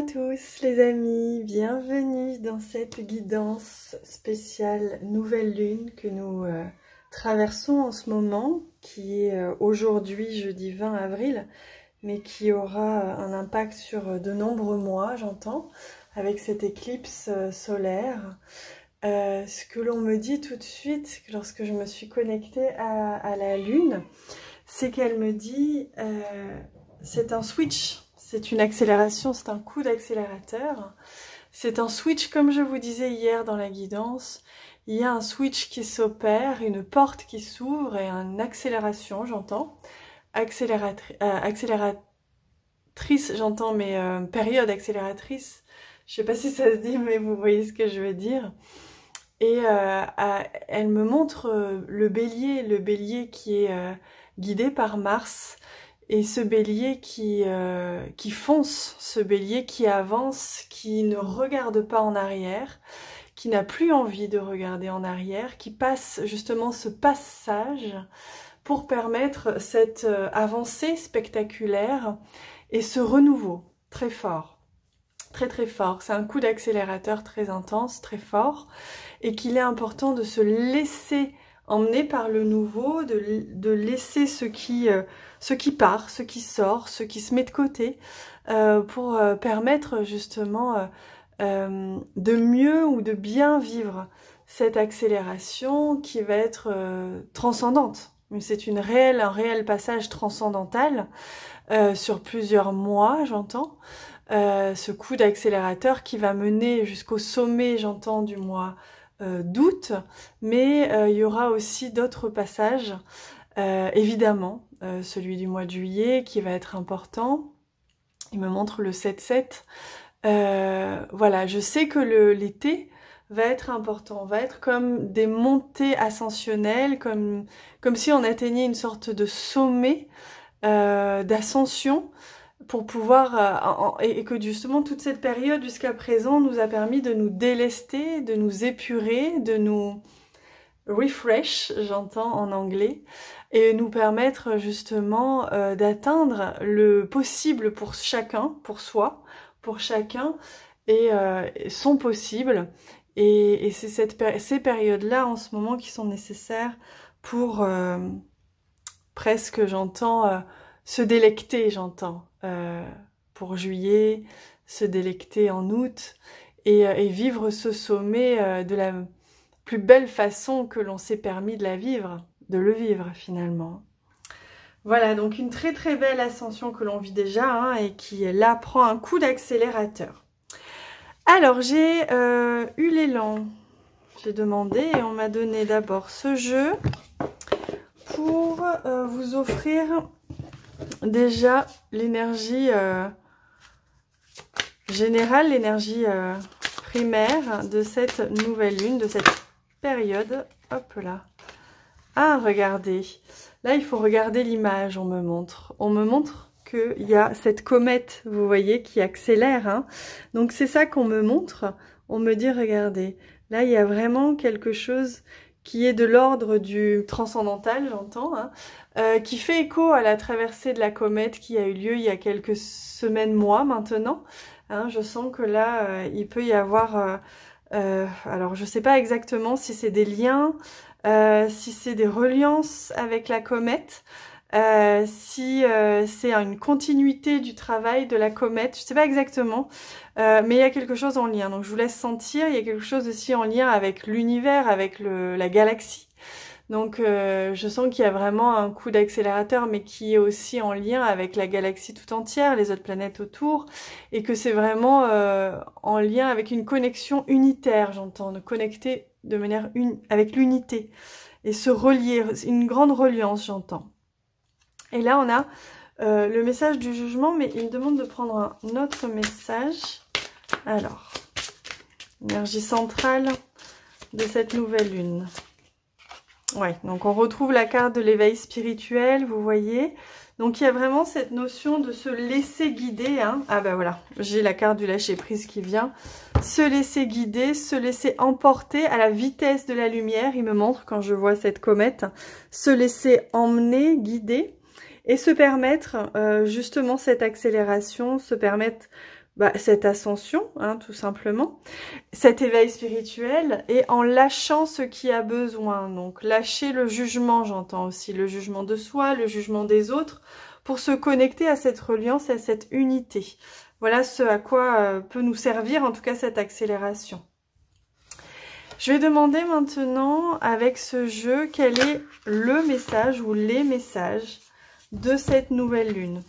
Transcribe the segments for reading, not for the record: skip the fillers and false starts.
tous les amis, bienvenue dans cette guidance spéciale nouvelle lune que nous traversons en ce moment, qui est aujourd'hui jeudi 20 avril, mais qui aura un impact sur de nombreux mois, j'entends, avec cette éclipse solaire. Ce que l'on me dit tout de suite lorsque je me suis connectée à la lune, c'est qu'elle me dit c'est un switch. C'est une accélération, c'est un coup d'accélérateur. C'est un switch, comme je vous disais hier dans la guidance. Il y a un switch qui s'opère, une porte qui s'ouvre et une accélération, j'entends. Accélératrice, j'entends, mais période accélératrice. Je sais pas si ça se dit, mais vous voyez ce que je veux dire. Et elle me montre le bélier qui est guidé par Mars. Et ce bélier qui fonce, ce bélier qui avance, qui ne regarde pas en arrière, qui n'a plus envie de regarder en arrière, qui passe justement ce passage pour permettre cette avancée spectaculaire et ce renouveau très fort, très très fort. C'est un coup d'accélérateur très intense, très fort, et qu'il est important de se laisser emmener par le nouveau, de laisser ce qui part, ce qui sort, ce qui se met de côté, pour permettre justement de mieux ou de bien vivre cette accélération qui va être transcendante. C'est un réel passage transcendantal sur plusieurs mois, j'entends. Ce coup d'accélérateur qui va mener jusqu'au sommet, j'entends, du mois d'août, mais il y aura aussi d'autres passages, évidemment, celui du mois de juillet qui va être important. Il me montre le 7-7. Voilà, je sais que l'été va être important, va être comme des montées ascensionnelles, comme si on atteignait une sorte de sommet d'ascension, pour pouvoir, et que justement toute cette période jusqu'à présent nous a permis de nous délester, de nous épurer, de nous refresh, j'entends en anglais, et nous permettre justement d'atteindre le possible pour chacun, pour soi, pour chacun, et son possible. Et c'est ces périodes-là en ce moment qui sont nécessaires pour presque, j'entends, se délecter, j'entends, pour juillet, se délecter en août, et vivre ce sommet de la plus belle façon que l'on s'est permis de le vivre finalement. Voilà, donc une très très belle ascension que l'on vit déjà, hein, et qui là prend un coup d'accélérateur. Alors j'ai eu l'élan, j'ai demandé et on m'a donné d'abord ce jeu pour vous offrir déjà l'énergie générale, l'énergie primaire de cette nouvelle lune, de cette période. Hop là. Ah, regardez. Là, il faut regarder l'image, on me montre. On me montre qu'il y a cette comète, vous voyez, qui accélère, hein. Donc c'est ça qu'on me montre. On me dit, regardez, là, il y a vraiment quelque chose qui est de l'ordre du transcendantal, j'entends, hein, qui fait écho à la traversée de la comète qui a eu lieu il y a quelques semaines, mois maintenant. Hein, je sens que là, il peut y avoir... alors, je ne sais pas exactement si c'est des liens, si c'est des reliances avec la comète, si c'est une continuité du travail de la comète, je ne sais pas exactement, mais il y a quelque chose en lien. Donc je vous laisse sentir, il y a quelque chose aussi en lien avec l'univers, avec la galaxie. Donc je sens qu'il y a vraiment un coup d'accélérateur, mais qui est aussi en lien avec la galaxie tout entière, les autres planètes autour, et que c'est vraiment en lien avec une connexion unitaire, j'entends, de connecter de manière avec l'unité, et se relier, une grande reliance, j'entends. Et là, on a le message du jugement, mais il me demande de prendre un autre message. Alors, énergie centrale de cette nouvelle lune. Ouais, donc on retrouve la carte de l'éveil spirituel, vous voyez. Donc il y a vraiment cette notion de se laisser guider, hein. Ah ben voilà, j'ai la carte du lâcher prise qui vient. Se laisser guider, se laisser emporter à la vitesse de la lumière, il me montre quand je vois cette comète. Se laisser emmener, guider, et se permettre justement cette accélération, se permettre cette ascension, hein, tout simplement, cet éveil spirituel, et en lâchant ce qui a besoin. Donc lâcher le jugement, j'entends aussi le jugement de soi, le jugement des autres, pour se connecter à cette reliance, à cette unité. Voilà ce à quoi peut nous servir, en tout cas, cette accélération. Je vais demander maintenant, avec ce jeu, quel est le message ou les messages de cette nouvelle lune.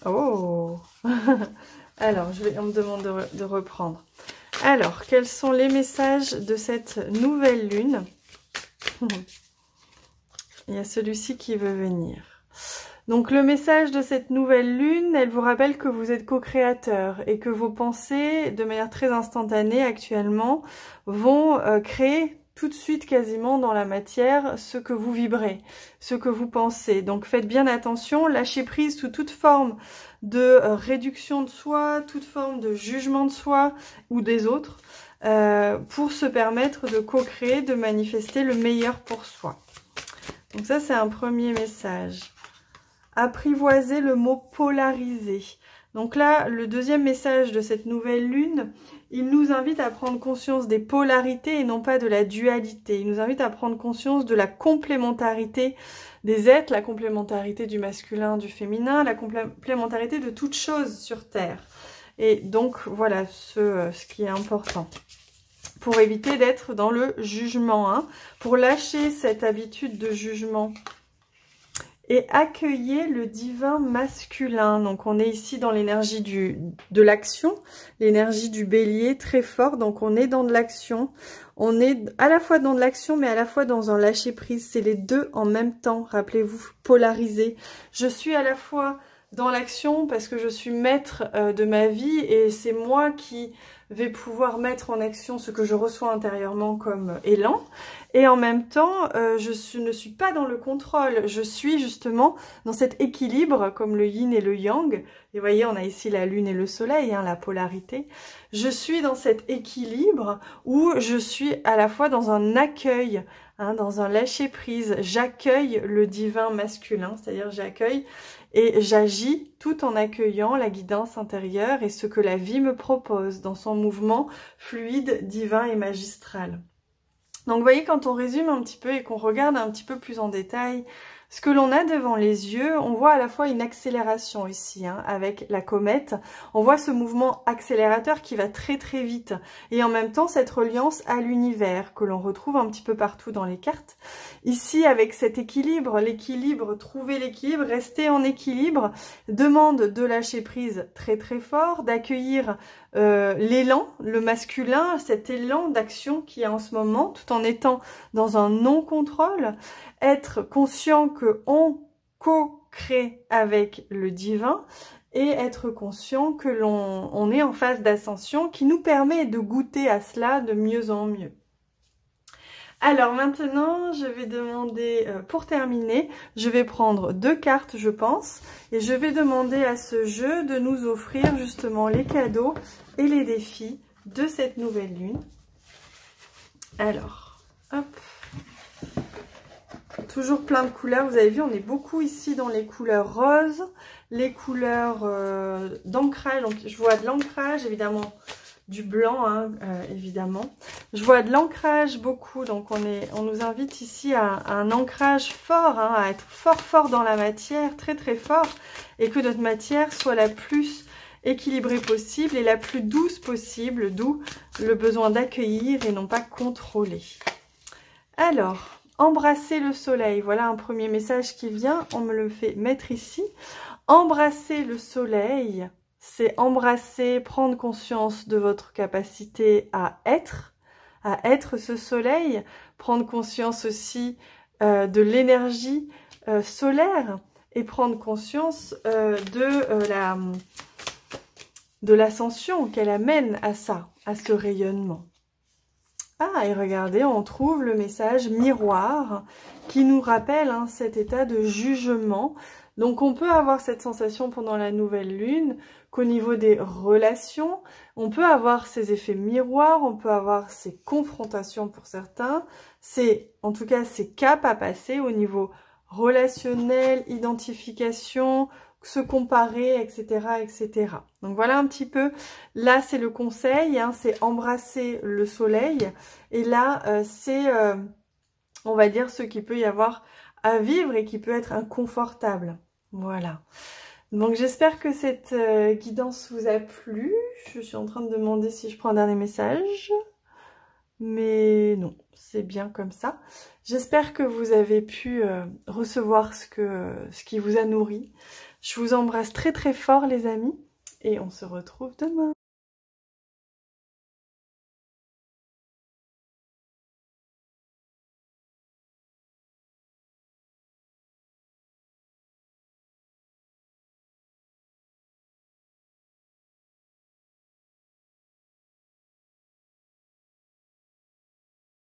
Oh. Alors, on me demande de reprendre. Alors, quels sont les messages de cette nouvelle lune? Il y a celui-ci qui veut venir. Donc, le message de cette nouvelle lune, elle vous rappelle que vous êtes co-créateur et que vos pensées, de manière très instantanée actuellement, vont créer tout de suite quasiment dans la matière ce que vous vibrez, ce que vous pensez. Donc faites bien attention, lâchez prise sous toute forme de réduction de soi, toute forme de jugement de soi ou des autres, pour se permettre de co-créer, de manifester le meilleur pour soi. Donc ça c'est un premier message. Apprivoiser le mot polariser. Donc là, le deuxième message de cette nouvelle lune, il nous invite à prendre conscience des polarités et non pas de la dualité. Il nous invite à prendre conscience de la complémentarité des êtres, la complémentarité du masculin, du féminin, la complémentarité de toute chose sur Terre. Et donc, voilà ce qui est important. Pour éviter d'être dans le jugement, hein, pour lâcher cette habitude de jugement. Et accueillir le divin masculin. Donc on est ici dans l'énergie de l'action, l'énergie du bélier très fort. Donc on est dans de l'action. On est à la fois dans de l'action, mais à la fois dans un lâcher prise. C'est les deux en même temps. Rappelez-vous, polarisé. Je suis à la fois dans l'action parce que je suis maître de ma vie et c'est moi qui vais pouvoir mettre en action ce que je reçois intérieurement comme élan. Et en même temps, ne suis pas dans le contrôle, je suis justement dans cet équilibre, comme le yin et le yang. Et vous voyez, on a ici la lune et le soleil, hein, la polarité. Je suis dans cet équilibre où je suis à la fois dans un accueil, hein, dans un lâcher-prise. J'accueille le divin masculin, c'est-à-dire j'accueille et j'agis tout en accueillant la guidance intérieure et ce que la vie me propose dans son mouvement fluide, divin et magistral. Donc vous voyez, quand on résume un petit peu et qu'on regarde un petit peu plus en détail ce que l'on a devant les yeux, on voit à la fois une accélération ici, hein, avec la comète. On voit ce mouvement accélérateur qui va très très vite. Et en même temps, cette reliance à l'univers que l'on retrouve un petit peu partout dans les cartes. Ici, avec cet équilibre, trouver l'équilibre, rester en équilibre, demande de lâcher prise très très fort, d'accueillir l'élan, le masculin, cet élan d'action qui est en ce moment, tout en étant dans un non-contrôle, être conscient que on co-crée avec le divin et être conscient que l'on est en phase d'ascension qui nous permet de goûter à cela de mieux en mieux. Alors maintenant, je vais demander, pour terminer, je vais prendre 2 cartes, je pense, et je vais demander à ce jeu de nous offrir justement les cadeaux et les défis de cette nouvelle lune. Alors, hop, toujours plein de couleurs, vous avez vu, on est beaucoup ici dans les couleurs roses, les couleurs d'ancrage, donc je vois de l'ancrage, évidemment, du blanc, hein, évidemment. Je vois de l'ancrage beaucoup, donc on nous invite ici à un ancrage fort, hein, à être fort dans la matière, très très fort, et que notre matière soit la plus équilibrée possible et la plus douce possible, d'où le besoin d'accueillir et non pas contrôler. Alors, embrasser le soleil, voilà un premier message qui vient, on me le fait mettre ici. Embrasser le soleil, c'est embrasser, prendre conscience de votre capacité à être ce soleil, prendre conscience aussi de l'énergie solaire et prendre conscience de l'ascension qu'elle amène à ça, à ce rayonnement. Ah, et regardez, on trouve le message miroir qui nous rappelle hein, cet état de jugement. Donc on peut avoir cette sensation pendant la nouvelle lune qu'au niveau des relations, on peut avoir ces effets miroirs, on peut avoir ces confrontations pour certains, en tout cas ces caps à passer au niveau relationnel, identification, se comparer, etc., etc. Donc voilà un petit peu, là c'est le conseil, hein, c'est embrasser le soleil, et là c'est, on va dire, ce qu'il peut y avoir à vivre et qui peut être inconfortable. Voilà. Donc j'espère que cette guidance vous a plu. Je suis en train de demander si je prends un dernier message. Mais non, c'est bien comme ça. J'espère que vous avez pu recevoir ce qui vous a nourri. Je vous embrasse très très fort les amis. Et on se retrouve demain.